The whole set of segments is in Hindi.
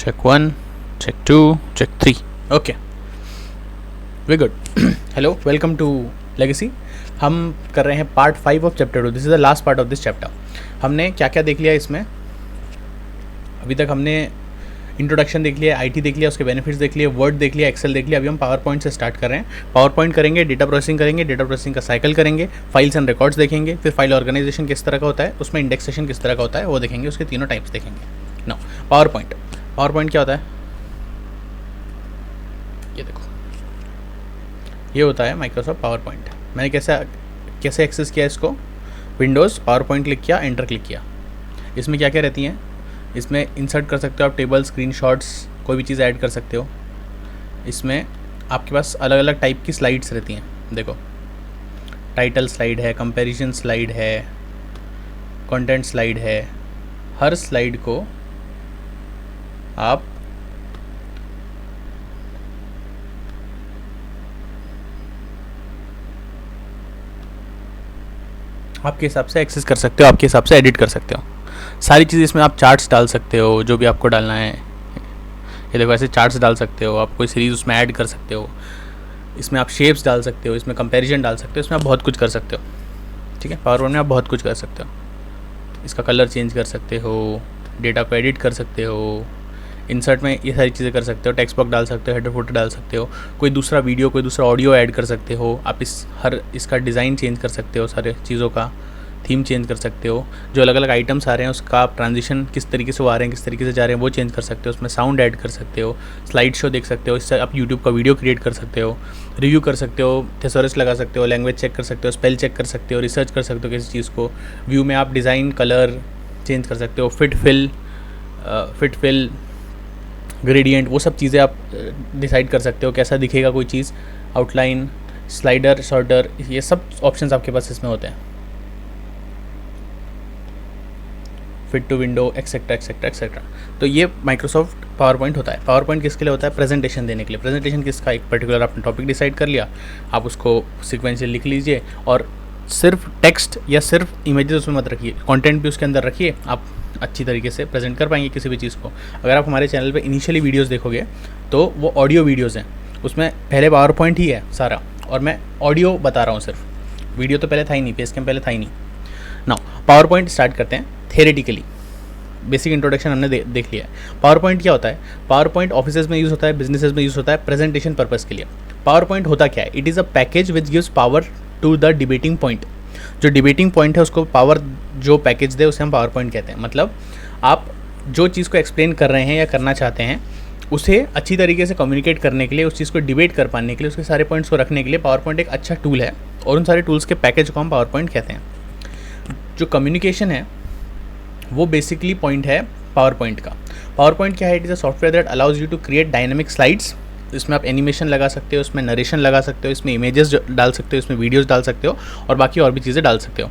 Check 1, check 2, check 3. Okay, very good. Hello, welcome to Legacy. हम कर रहे हैं part 5 of chapter 2. This is the last part of this chapter. हमने क्या क्या देख लिया इसमें? अभी तक हमने इंट्रोडक्शन देख लिया, आईटी देख लिया, उसके बेनिफिट्स देख लिए, वर्ड देख लिया, एक्सेल देख लिया. अभी हम पावर पॉइंट से स्टार्ट कर रहे हैं. पावर पॉइंट करेंगे, डेटा प्रोसेसिंग करेंगे, डेटा प्रोसेसिंग का साइकिल करेंगे, फाइल्स एंड रिकॉर्ड्स देखेंगे, फिर फाइल ऑर्गेनाइजेशन किस तरह का होता है, उसमें इंडेक्सेशन किस तरह का होता है वो देखेंगे, उसके तीनों टाइप्स देखेंगे. No, PowerPoint. PowerPoint क्या होता है? ये देखो, ये होता है माइक्रोसॉफ्ट पावर पॉइंट. मैंने कैसे एक्सेस किया इसको? विंडोज़ पावर पॉइंट क्लिक किया, एंटर क्लिक किया. इसमें क्या क्या रहती हैं? इसमें इंसर्ट कर सकते हो आप टेबल, स्क्रीनशॉट्स, कोई भी चीज़ ऐड कर सकते हो. इसमें आपके पास अलग अलग टाइप की स्लाइड्स रहती हैं. देखो, टाइटल स्लाइड है, कंपैरिजन स्लाइड है, कंटेंट स्लाइड है. हर स्लाइड को आप आपके हिसाब से एक्सेस कर सकते हो, आपके हिसाब से एडिट कर सकते हो. सारी चीज़ इसमें आप चार्ट्स डाल सकते हो, जो भी आपको डालना है. ये देखो, ऐसे चार्ट्स डाल सकते हो आप, कोई सीरीज़ उसमें ऐड कर सकते हो. इसमें आप शेप्स डाल सकते हो, इसमें कंपैरिजन डाल सकते हो, इसमें आप बहुत कुछ कर सकते हो. ठीक है, पावर पॉइंट में आप बहुत कुछ कर सकते हो. इसका कलर चेंज कर सकते हो, डेटा को एडिट कर सकते हो, इंसर्ट में ये सारी चीज़ें कर सकते हो. टेक्स्ट बॉक्स डाल सकते हो, हेडर फुटर डाल सकते हो, कोई दूसरा वीडियो, कोई दूसरा ऑडियो ऐड कर सकते हो. आप इसका डिज़ाइन चेंज कर सकते हो, सारे चीज़ों का थीम चेंज कर सकते हो. जो अलग अलग आइटम्स आ रहे हैं उसका आप ट्रांजिशन किस तरीके से वो आ रहे हैं, किस तरीके से जा रहे हैं, वो चेंज कर सकते हो. उसमें साउंड ऐड कर सकते हो, स्लाइड शो देख सकते हो. इससे आप यूट्यूब का वीडियो क्रिएट कर सकते हो, रिव्यू कर सकते हो, थेसोरस लगा सकते हो, लैंग्वेज चेक कर सकते हो, स्पेल चेक कर सकते हो, रिसर्च कर सकते हो किसी चीज़ को. व्यू में आप डिज़ाइन, कलर चेंज कर सकते हो, फिट फिल ग्रेडियंट, वो सब चीज़ें आप डिसाइड कर सकते हो कैसा दिखेगा कोई चीज़. आउटलाइन, स्लाइडर, शॉर्टर, ये सब ऑप्शंस आपके पास इसमें होते हैं. Fit to window, etcetera etcetera etcetera. तो ये माइक्रोसॉफ्ट पावर पॉइंट होता है. पावर पॉइंट किसके लिए होता है? प्रेजेंटेशन देने के लिए. प्रेजेंटेशन किसका? एक पर्टिकुलर आपने टॉपिक डिसाइड कर लिया, आप उसको सिक्वेंशियल लिख लीजिए और सिर्फ टेक्स्ट या सिर्फ इमेजेस उसमें मत रखिए, कंटेंट भी उसके अंदर रखिए. आप अच्छी तरीके से प्रेजेंट कर पाएंगे किसी भी चीज़ को. अगर आप हमारे चैनल पे इनिशियली वीडियोस देखोगे तो वो ऑडियो वीडियोस हैं, उसमें पहले पावर पॉइंट ही है सारा, और मैं ऑडियो बता रहा हूँ सिर्फ. वीडियो तो पहले था ही नहीं, फेस कैम पहले था ही नहीं. नाउ पावर पॉइंट स्टार्ट करते हैं. थेरेटिकली बेसिक इंट्रोडक्शन हमने देख लिया है. पावर पॉइंट क्या होता है? पावर पॉइंट ऑफिसेज में यूज़ होता है, बिजनेसेस में यूज़ होता है प्रेजेंटेशन पर्पज़ के लिए. पावर पॉइंट होता क्या है? It is a package which gives power to the debating point. जो डिबेटिंग पॉइंट है उसको पावर जो पैकेज दे उसे हम पावर पॉइंट कहते हैं. मतलब आप जो चीज़ को एक्सप्लेन कर रहे हैं या करना चाहते हैं उसे अच्छी तरीके से कम्युनिकेट करने के लिए, उस चीज़ को डिबेट कर पाने के लिए, उसके सारे पॉइंट्स को रखने के लिए पावर पॉइंट एक अच्छा टूल है. और उन सारे टूल्स के पैकेज को हम पावर पॉइंट कहते हैं. जो कम्युनिकेशन है वो बेसिकली पॉइंट है पावर पॉइंट का. पावर पॉइंट क्या है? It is a software that allows you to create dynamic slides. इसमें आप एनिमेशन लगा सकते हो, इसमें नरेशन लगा सकते हो, इसमें इमेजेस डाल सकते हो, इसमें वीडियोस डाल सकते हो और बाकी और भी चीज़ें डाल सकते हो.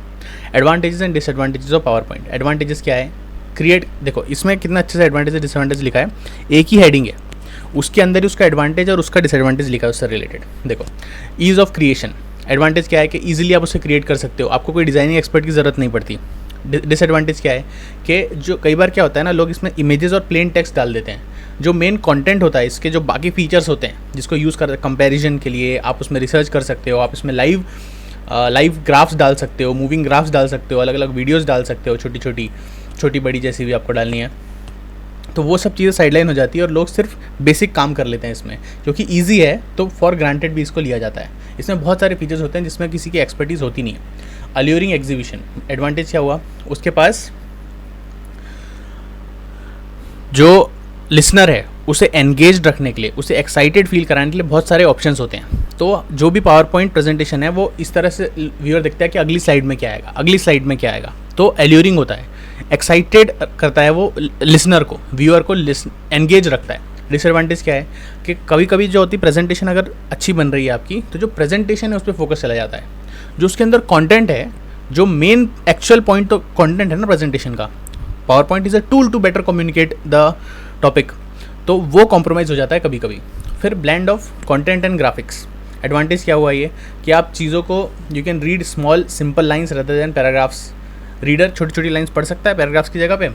Advantages and disadvantages of power point. Advantages क्या है? क्रिएट, देखो इसमें कितना अच्छे से एडवांटेज डिसएडवांटेज लिखा है. एक ही हेडिंग है, उसके अंदर ही उसका एडवांटेज और उसका डिसएडवांटेज लिखा है उससे रिलेटेड. देखो, ईज़ ऑफ क्रिएशन. एडवांटेज क्या है कि ईजिली आप उसे क्रिएट कर सकते हो, आपको कोई डिज़ाइनिंग एक्सपर्ट की ज़रूरत नहीं पड़ती. डिसएडवांटेज क्या है कि जो कई बार क्या होता है ना, लोग इसमें इमेजेस और प्लेन टेक्स्ट डाल देते हैं. जो मेन कंटेंट होता है इसके, जो बाकी फीचर्स होते हैं जिसको यूज़ कर कंपैरिजन के लिए, आप उसमें रिसर्च कर सकते हो, आप इसमें लाइव ग्राफ्स डाल सकते हो, मूविंग ग्राफ्स डाल सकते हो, अलग अलग वीडियोस डाल सकते हो, छोटी बड़ी जैसी भी आपको डालनी है. तो वो सब चीज़ें साइडलाइन हो जाती है और लोग सिर्फ बेसिक काम कर लेते हैं इसमें, क्योंकि ईजी है तो फॉर ग्रांटेड भी इसको लिया जाता है. इसमें बहुत सारे फीचर्स होते हैं जिसमें किसी की एक्सपर्टीज़ होती नहीं है. अल्यूरिंग एग्जीबिशन. एडवांटेज क्या हुआ? उसके पास जो लिसनर है उसे एंगेज रखने के लिए, उसे एक्साइटेड फील कराने के लिए बहुत सारे ऑप्शंस होते हैं. तो जो भी पावर पॉइंट प्रेजेंटेशन है वो इस तरह से व्यूअर देखता है कि अगली स्लाइड में क्या आएगा, अगली स्लाइड में क्या आएगा. तो अल्यूरिंग होता है, एक्साइटेड करता है वो लिसनर को, व्यूअर को एंगेज रखता है. डिसएडवांटेज क्या है कि कभी कभी जो होती प्रेजेंटेशन अगर अच्छी बन रही है आपकी, तो जो प्रेजेंटेशन है उस पर फोकस चला जाता है. जो उसके अंदर कंटेंट है, जो मेन एक्चुअल पॉइंट तो कंटेंट है ना प्रेजेंटेशन का, PowerPoint is a tool to better communicate the topic, तो वो कॉम्प्रोमाइज़ हो जाता है कभी कभी. फिर blend of content and graphics. Advantage क्या हुआ ये कि आप चीज़ों को, you can read small simple lines rather than paragraphs. Reader छोटी छोटी लाइन्स पढ़ सकता है पैराग्राफ्स की जगह पे,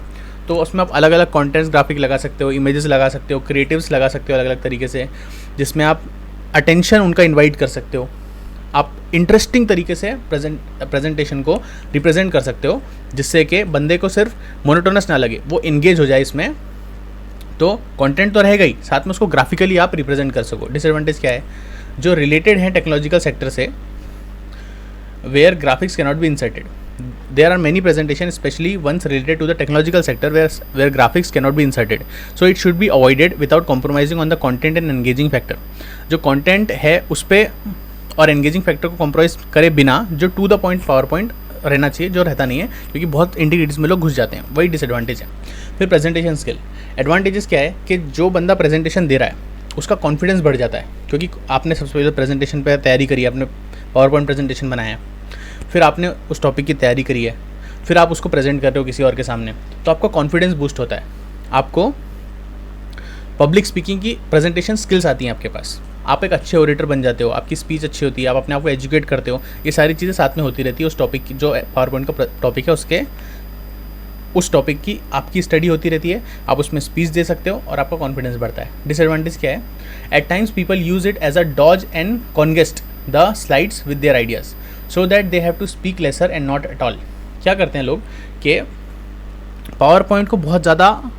तो उसमें आप अलग अलग कंटेंट्स ग्राफिक लगा सकते हो, इमेजेस लगा सकते हो, क्रिएटिव्स लगा सकते हो अलग अलग तरीके से, जिसमें आप अटेंशन उनका इन्वाइट कर सकते हो, आप इंटरेस्टिंग तरीके से प्रेजेंटेशन को रिप्रेजेंट कर सकते हो, जिससे कि बंदे को सिर्फ मोनोटोनस ना लगे, वो इंगेज हो जाए इसमें। तो कंटेंट तो रहेगा ही, साथ में उसको ग्राफिकली आप रिप्रेजेंट कर सको। डिसएडवांटेज क्या है, जो रिलेटेड है टेक्नोलॉजिकल सेक्टर से, where graphics cannot be inserted. There are many presentations, especially ones related to the technological sector, where graphics cannot be inserted. So it should be avoided without compromising on the content and engaging factor. जो content है उस पर और engaging factor को compromise करे बिना जो to the point PowerPoint रहना चाहिए, जो रहता नहीं है, क्योंकि बहुत इंटीग्रिटीज में लोग घुस जाते हैं, वही डिसएडवांटेज है। फिर प्रेजेंटेशन स्किल, एडवांटेजेस क्या है कि जो बंदा प्रेजेंटेशन दे रहा है उसका कॉन्फिडेंस बढ़ जाता है, क्योंकि आपने सबसे पहले प्रेजेंटेशन पर तैयारी करी है, आपने PowerPoint प्रेजेंटेशन बनाया है, फिर आपने उस टॉपिक की तैयारी करी है, फिर आप उसको प्रेजेंट कर रहे हो किसी और के सामने, तो आपका कॉन्फिडेंस बूस्ट होता है, आपको पब्लिक स्पीकिंग की प्रेजेंटेशन स्किल्स आती हैं आपके पास, आप एक अच्छे ओरेटर बन जाते हो, आपकी स्पीच अच्छी होती है, आप अपने आप को एजुकेट करते हो, ये सारी चीज़ें साथ में होती रहती है। उस टॉपिक की, जो PowerPoint का टॉपिक है, उस टॉपिक की आपकी स्टडी होती रहती है, आप उसमें स्पीच दे सकते हो और आपका कॉन्फिडेंस बढ़ता है। डिसएडवांटेज क्या है, at times people use it as a dodge and congest the slides with their ideas, so that they have to speak lesser and not at all. क्या करते हैं लोग कि PowerPoint को बहुत ज़्यादा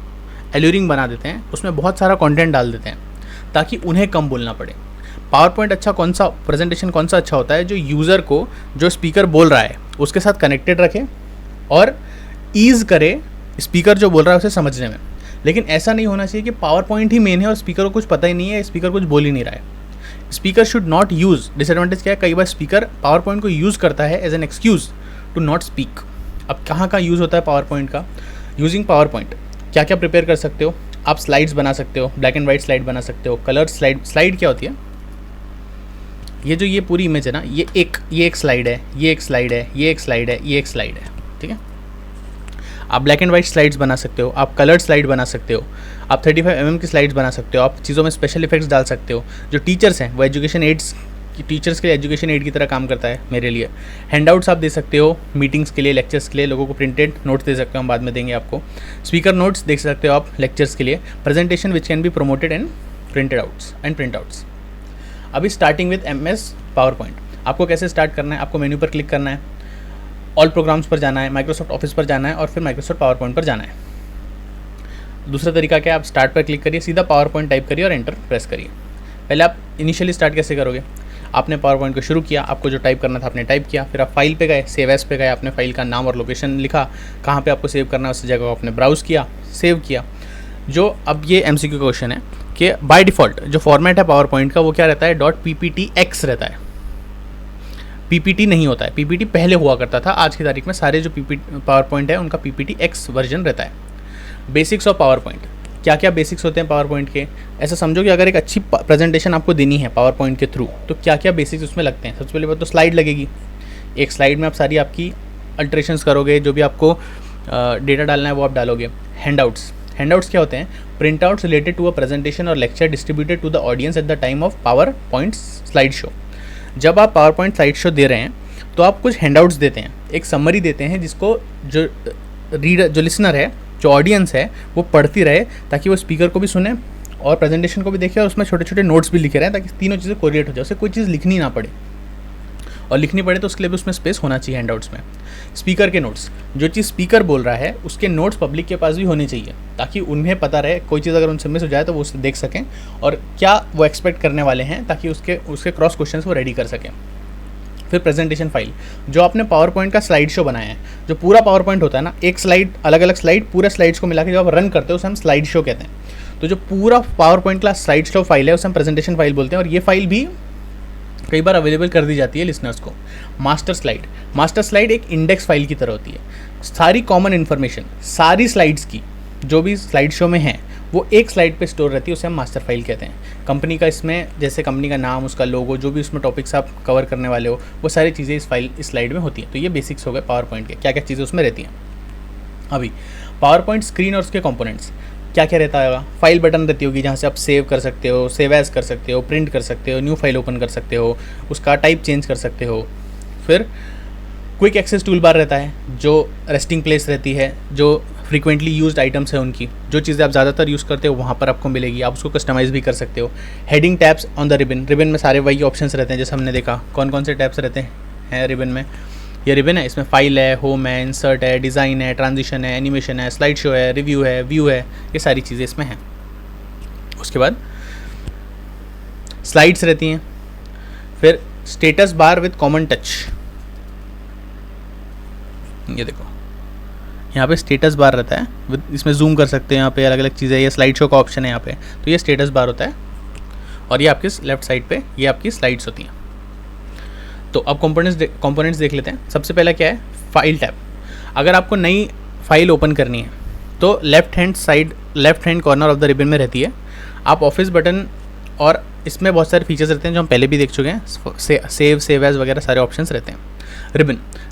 एल्यूरिंग बना देते हैं, उसमें बहुत सारा कंटेंट डाल देते हैं ताकि उन्हें कम बोलना पड़े। PowerPoint अच्छा कौन सा प्रेजेंटेशन कौन सा अच्छा होता है, जो यूज़र को, जो स्पीकर बोल रहा है उसके साथ कनेक्टेड रखे और ईज़ करे स्पीकर जो बोल रहा है उसे समझने में। लेकिन ऐसा नहीं होना चाहिए कि PowerPoint ही मेन है और स्पीकर को कुछ पता ही नहीं है, स्पीकर कुछ बोल ही नहीं रहा है। Speaker should not use, disadvantage क्या है, कई बार स्पीकर PowerPoint को यूज़ करता है as an excuse to not speak. अब कहाँ का यूज़ होता है PowerPoint का, यूजिंग PowerPoint क्या क्या प्रिपेयर कर सकते हो आप, स्लाइड्स बना सकते हो, ब्लैक एंड वाइट स्लाइड बना सकते हो, कलर स्लाइड। स्लाइड क्या होती है, ये पूरी इमेज है ना, ये एक स्लाइड है, ये एक स्लाइड है, ये एक स्लाइड है, ये एक स्लाइड है, ठीक है। आप ब्लैक एंड वाइट स्लाइड्स बना सकते हो, आप कलर्ड स्लाइड बना सकते हो, आप 35 mm की स्लाइड्स बना सकते हो, आप चीज़ों में स्पेशल इफेक्ट्स डाल सकते हो। जो टीचर्स हैं वो एजुकेशन एड्स, टीचर्स के लिए एजुकेशन एड की तरह काम करता है मेरे लिए। हैंडआउट्स आप दे सकते हो मीटिंग्स के लिए, लेक्चर्स के लिए, लोगों को प्रिंटेड नोट्स दे सकते हो, हम बाद में देंगे आपको। स्पीकर नोट्स देख सकते हो आप लेक्चर्स के लिए। Presentation which can be promoted and print outs. अभी स्टार्टिंग विद MS PowerPoint, आपको कैसे स्टार्ट करना है, आपको मेन्यू पर क्लिक करना है, ऑल प्रोग्राम्स पर जाना है, माइक्रोसॉफ्ट ऑफिस पर जाना है और फिर माइक्रोसॉफ्ट PowerPoint पर जाना है। दूसरा तरीका क्या है, आप स्टार्ट पर क्लिक करिए, सीधा PowerPoint टाइप करिए और एंटर प्रेस करिए। पहले आप इनिशियली स्टार्ट कैसे करोगे, आपने PowerPoint को शुरू किया, आपको जो टाइप करना था आपने टाइप किया, फिर आप फाइल पे गए, सेव एज पे गए, आपने फाइल का नाम और लोकेशन लिखा, कहाँ पे आपको सेव करना है उस जगह को आपने ब्राउज़ किया, सेव किया। जो अब ये MCQ क्वेश्चन है कि बाय डिफ़ॉल्ट जो फॉर्मेट है PowerPoint का वो क्या रहता है, .pptx रहता है, PPT नहीं होता है। PPT पहले हुआ करता था, आज की तारीख में सारे जो PowerPoint है उनका PPTX वर्जन रहता है। बेसिक्स ऑफ PowerPoint, क्या क्या बेसिक्स होते हैं PowerPoint के, ऐसा समझो कि अगर एक अच्छी प्रेजेंटेशन आपको देनी है PowerPoint के थ्रू, तो क्या क्या बेसिक्स उसमें लगते हैं। सबसे पहले बात तो स्लाइड लगेगी, एक स्लाइड में आप सारी आपकी अल्ट्रेशंस करोगे, जो भी आपको डेटा डालना है वो आप डालोगे। हैंडआउट्स क्या होते हैं, printouts related to a presentation और lecture distributed to the audience at the time of PowerPoint slide show. जब आप PowerPoint स्लाइड शो दे रहे हैं तो आप कुछ हैंडआउट्स देते हैं, एक समरी देते हैं, जिसको जो रीडर, जो लिसनर है, जो ऑडियंस है, वो पढ़ती रहे, ताकि वो स्पीकर को भी सुने और प्रेजेंटेशन को भी देखे और उसमें छोटे छोटे नोट्स भी लिखे रहें, ताकि तीनों चीज़ें कोरिलेट हो जाए, उसे कोई चीज़ लिखनी ना पड़े, और लिखनी पड़े तो उसके लिए भी उसमें स्पेस होना चाहिए हैंडआउट्स में। स्पीकर के नोट्स, जो चीज़ स्पीकर बोल रहा है उसके नोट्स पब्लिक के पास भी होने चाहिए, ताकि उन्हें पता रहे कोई चीज़ अगर उनसे मिस हो जाए तो वो उसे देख सकें और क्या वो एक्सपेक्ट करने वाले हैं, ताकि उसके क्रॉस क्वेश्चंस वो रेडी कर सकें। फिर प्रेजेंटेशन फाइल, जो आपने PowerPoint का स्लाइड शो बनाया है, जो पूरा PowerPoint होता है ना, एक स्लाइड, अलग अलग स्लाइड, पूरे स्लाइड्स को मिला के जब आप रन करते हो उसे हम स्लाइड शो कहते हैं। तो जो पूरा PowerPoint का स्लाइड शो फाइल है उसे हम प्रेजेंटेशन फाइल बोलते हैं, और ये फाइल भी कई बार अवेलेबल कर दी जाती है लिसनर्स को। मास्टर स्लाइड एक इंडेक्स फाइल की तरह होती है, सारी कॉमन इन्फॉर्मेशन, सारी स्लाइड्स की जो भी स्लाइड शो में है वो एक स्लाइड पे स्टोर रहती है, उसे हम मास्टर फाइल कहते हैं। कंपनी का इसमें, जैसे कंपनी का नाम, उसका लोगो, जो भी उसमें टॉपिक्स आप कवर करने वाले हो, वो सारी चीज़ें इस स्लाइड में होती हैं। तो ये बेसिक्स हो गए PowerPoint के, क्या क्या चीज़ें उसमें रहती हैं। अभी PowerPoint स्क्रीन और उसके कंपोनेंट्स क्या क्या रहता है, फाइल बटन रहती होगी जहाँ से आप सेव कर सकते हो, सेव एज कर सकते हो, प्रिंट कर सकते हो, न्यू फाइल ओपन कर सकते हो, उसका टाइप चेंज कर सकते हो। फिर क्विक एक्सेस टूल बार रहता है, जो रेस्टिंग प्लेस रहती है, जो फ्रीक्वेंटली यूज्ड आइटम्स है उनकी, जो चीज़ें आप ज़्यादातर यूज़ करते हो वहाँ पर आपको मिलेगी, आप उसको कस्टमाइज़ भी कर सकते हो। Heading tabs on the ribbon, ribbon में सारे वही ऑप्शंस रहते हैं जैसे हमने देखा। कौन कौन से टैब्स रहते हैं रिबन में? ये रिबन है, इसमें फाइल है, होम है, इंसर्ट है, डिज़ाइन है, ट्रांजिशन है, एनिमेशन है, स्लाइड शो है, रिव्यू है, व्यू है, ये सारी चीज़ें इसमें हैं। उसके बाद स्लाइड्स रहती हैं, फिर status bar with common touch, ये देखो यहाँ पे स्टेटस बार रहता है, इसमें जूम कर सकते हैं, यहाँ पे अलग अलग चीज़ें, ये स्लाइड शो का ऑप्शन है यहाँ पे, तो ये स्टेटस बार होता है। और ये आपकी लेफ्ट साइड पे ये आपकी स्लाइड्स होती हैं। तो अब कंपोनेंट्स देख लेते हैं। सबसे पहला क्या है? File tab. अगर आपको नई फाइल ओपन करनी है तो left hand corner of the ribbon में रहती है। आप ऑफिस बटन, और इसमें बहुत सारे फीचर्स रहते हैं जो हम पहले भी देख चुके हैं, सेव एज वगैरह सारे ऑप्शंस रहते हैं।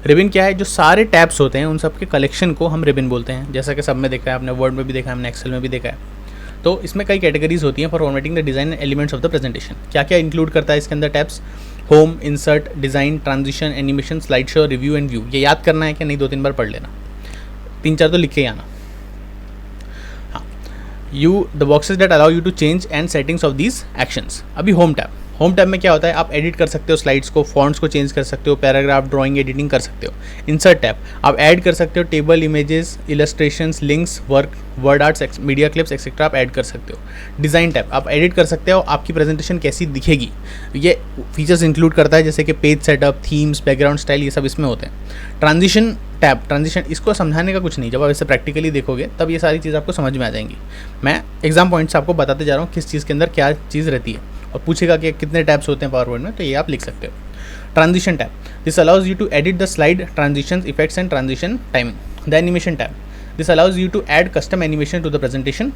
रिबन क्या है? जो सारे टैब्स होते हैं उन सब के कलेक्शन को हम रिबन बोलते हैं, जैसा कि सब में देखा है आपने, वर्ड में भी देखा है हमने, एक्सेल में भी देखा है। तो इसमें कई कैटेगरीज होती हैं for formatting the design elements of the presentation. क्या क्या इंक्लूड करता है इसके अंदर tabs? Home, insert, design, transition, animation, slide show, review and view. ये याद करना है कि नहीं, 2-3 बार पढ़ लेना, 3-4 तो लिख के ही आना। हाँ, the boxes that allow you to change and settings of these actions. अभी होम टैब में क्या होता है? आप एडिट कर सकते हो स्लाइड्स को, फॉन्ट्स को चेंज कर सकते हो, पैराग्राफ, ड्राइंग, एडिटिंग कर सकते हो। इंसर्ट टैब, आप ऐड कर सकते हो table, images, illustrations, links, word arts, media clips etcetera, आप ऐड कर सकते हो। डिज़ाइन टैब, आप एडिट कर सकते हो आपकी प्रेजेंटेशन कैसी दिखेगी, ये फीचर्स इंक्लूड करता है, जैसे कि page setup, themes, background style, ये सब इसमें होते हैं। ट्रांजिशन टैब, इसको समझाने का कुछ नहीं, जब आप इसे प्रैक्टिकली देखोगे तब ये सारी चीज़ आपको समझ में आ जाएंगी। मैं एग्जाम पॉइंट्स आपको बताते जा रहा हूँ किस चीज़ के अंदर क्या चीज़ रहती है, और पूछेगा कि कितने टैब्स होते हैं पावर पॉइंट में, तो ये आप लिख सकते हो। Transition tab, this allows you to edit the slide, transition effects and transition timing. The animation tab, this allows you to add custom animation to the presentation.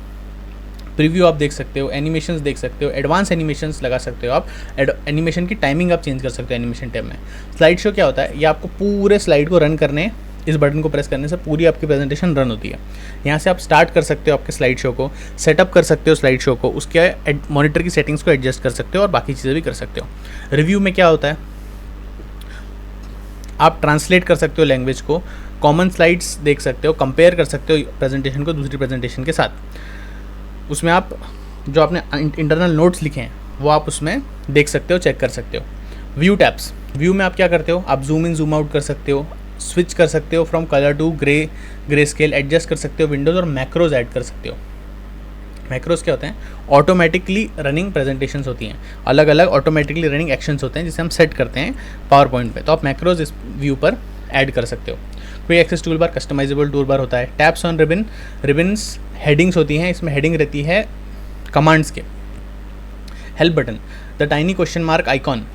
Preview आप देख सकते हो, एनिमेशंस देख सकते हो, एडवांस एनिमेशंस लगा सकते हो आप, एनिमेशन की टाइमिंग आप चेंज कर सकते हो एनिमेशन टैब में। स्लाइड शो क्या होता है? ये आपको पूरे स्लाइड को रन करने, इस बटन को प्रेस करने से पूरी आपकी प्रेजेंटेशन रन होती है। यहाँ से आप स्टार्ट कर सकते हो आपके स्लाइड शो को, सेटअप कर सकते हो स्लाइड शो को, उसके मॉनिटर की सेटिंग्स को एडजस्ट कर सकते हो और बाकी चीज़ें भी कर सकते हो। रिव्यू में क्या होता है? आप ट्रांसलेट कर सकते हो लैंग्वेज को, कॉमन स्लाइड्स देख सकते हो, कंपेयर कर सकते हो प्रेजेंटेशन को दूसरी प्रेजेंटेशन के साथ। उसमें आप जो आपने इंटरनल नोट्स लिखे हैं वो आप उसमें देख सकते हो, चेक कर सकते हो। व्यू टैब्स, व्यू में आप क्या करते हो? आप जूम इन जूम आउट कर सकते हो, स्विच कर सकते हो from colour to grey scale, adjust कर सकते हो विंडोज़, और मैक्रोज ऐड कर सकते हो। मैक्रोज क्या होते हैं? ऑटोमेटिकली रनिंग प्रेजेंटेशंस होती हैं, अलग अलग ऑटोमेटिकली रनिंग एक्शंस होते हैं जिसे हम सेट करते हैं पावर पॉइंट पे, तो आप मैक्रोज इस व्यू पर ऐड कर सकते हो। Quick access tool bar, customizable tool bar होता है। टैप्स ऑन रिबन्स, हेडिंग्स होती हैं, इसमें हेडिंग रहती है कमांड्स के। Help button, the tiny question mark icon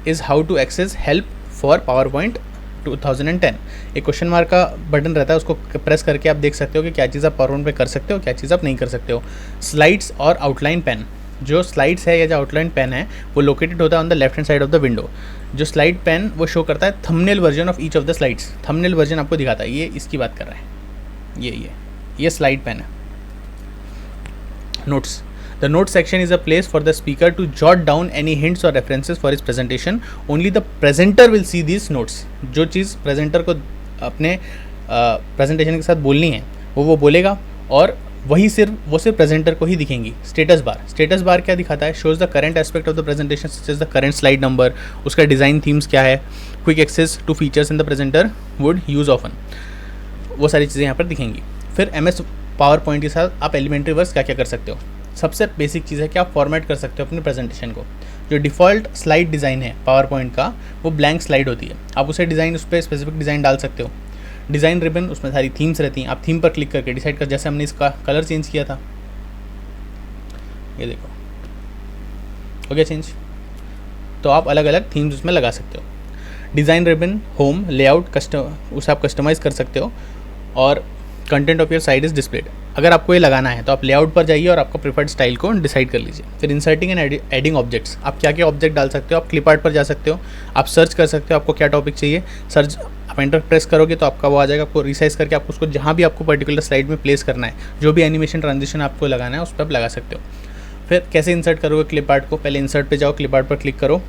is how to access help for PowerPoint 2010। एक क्वेश्चन मार्क का बटन रहता है, उसको प्रेस करके आप देख सकते हो कि क्या चीज़ आप पावर पॉइंट पे कर सकते हो, क्या चीज़ आप नहीं कर सकते हो। स्लाइड्स और आउटलाइन पेन, जो स्लाइड्स है या जो आउटलाइन पेन है वो लोकेटेड होता है on the left hand side of the window. जो स्लाइड पेन वो शो करता है thumbnail version of each of the slides, thumbnail version आपको दिखाता है, ये इसकी बात कर रहा है, ये स्लाइड पेन है। Notes, the notes section is a place for the speaker to jot down any hints or references for his presentation. Only the presenter will see these notes. जो चीज़ प्रेजेंटर को अपने प्रेजेंटेशन के साथ बोलनी है वो बोलेगा, और वो सिर्फ प्रेजेंटर को ही दिखेंगी। स्टेटस बार क्या दिखाता है? Shows the current aspect of the presentation such as the current slide number, उसका डिज़ाइन थीम्स क्या है, quick access to features in the presenter would use often, वो सारी चीज़ें यहाँ पर दिखेंगी। फिर MS पावर पॉइंट के साथ आप एलिमेंट्री वर्क्स क्या क्या कर सकते हो? सबसे बेसिक चीज़ है कि आप फॉर्मेट कर सकते हो अपनी प्रेजेंटेशन को। जो डिफ़ॉल्ट स्लाइड डिज़ाइन है पावर पॉइंट का, वो ब्लैंक स्लाइड होती है, आप उसे डिज़ाइन, उस पर स्पेसिफिक डिज़ाइन डाल सकते हो। डिज़ाइन रिबन, उसमें सारी थीम्स रहती हैं, आप थीम पर क्लिक करके डिसाइड कर, जैसे हमने इसका कलर चेंज किया था, ये देखो हो गया चेंज, तो आप अलग अलग थीम्स उसमें लगा सकते हो। डिज़ाइन रिबन, होम, लेआउट, उसे आप कस्टमाइज़ कर सकते हो, और content of your site is displayed. अगर आपको ये लगाना है तो आप लेआउट पर जाइए और आपका प्रीफर्ड स्टाइल को डिसाइड कर लीजिए। फिर इंसर्टिंग एंड एडिंग ऑब्जेक्ट्स, आप क्या क्या ऑब्जेक्ट डाल सकते हो? आप क्लिप आर्ट पर जा सकते हो, आप सर्च कर सकते हो आपको क्या टॉपिक चाहिए, सर्च आप एंटर प्रेस करोगे तो आपका वो आ जाएगा, आपको रिसाइज करके आपको उसको जहाँ भी आपको पर्टिकुलर स्लाइड में प्लेस करना है, जो भी एनिमेशन ट्रांजिशन आपको लगाना है उस पर आप लगा सकते हो। फिर कैसे इंसर्ट करोगे क्लिप आर्ट को? पहले इंसर्ट पे जाओ, क्लिप आर्ट पर क्लिक करो,